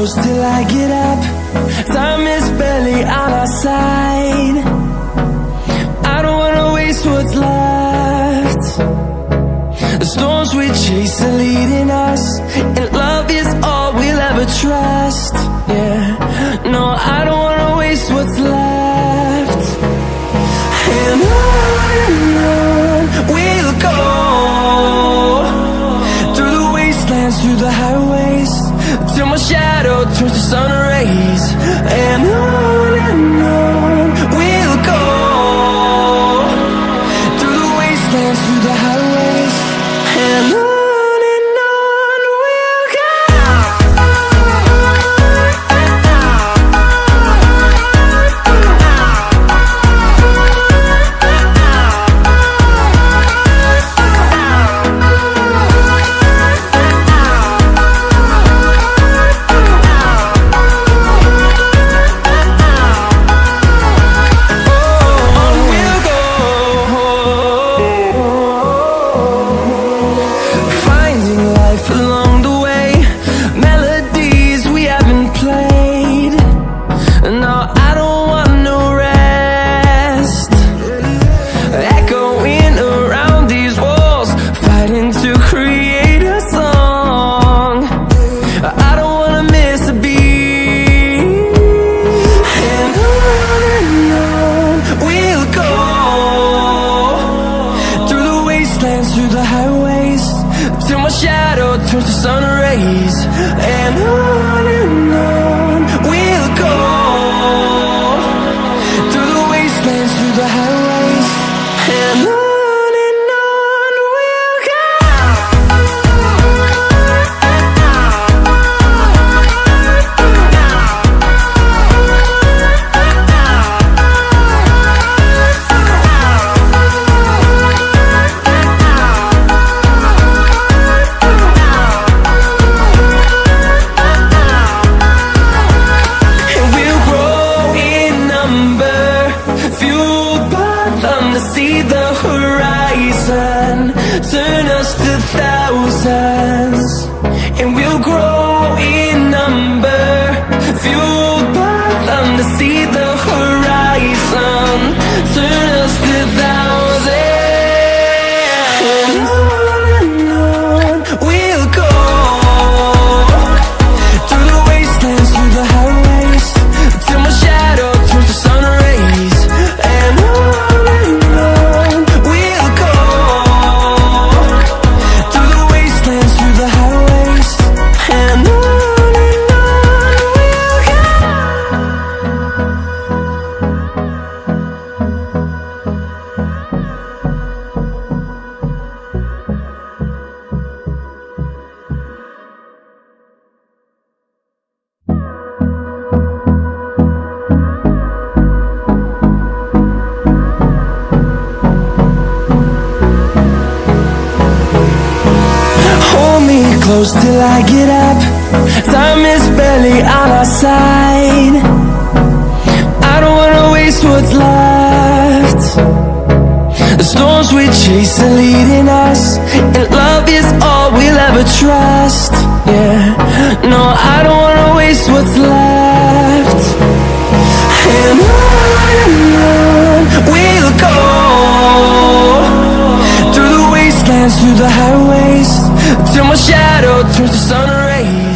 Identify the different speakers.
Speaker 1: close till I get up. Time is barely on our side. I don't wanna waste what's left. The storms we chase are leading us, and love is all we'll ever trust. Yeah, no, I don't wanna waste what's left. And on we'll go, through the wastelands, through the highways, till my shadow turns to sun rays. And on we'll go, through the wastelands, through the highways, and on we'll go. Through the highways, till my shadow turns to sun rays. And on we'll go, through the wastelands, through the highways, and on we'll go. See the horizon, turn us to thousands, and we'll grow in number, fueled by them. To see the horizon, turn us to thousands, and on we'll go, through the wastelands, through the highways, till my shadow turns to sun rays. And close till I get up. Time is barely on our side. I don't wanna waste what's left. The storms we chase are leading us, and love is all we'll ever trust. Yeah, no, I don't wanna waste what's left. And on we'll go, through the wastelands, through the highways, till my shadow turns to sun rays.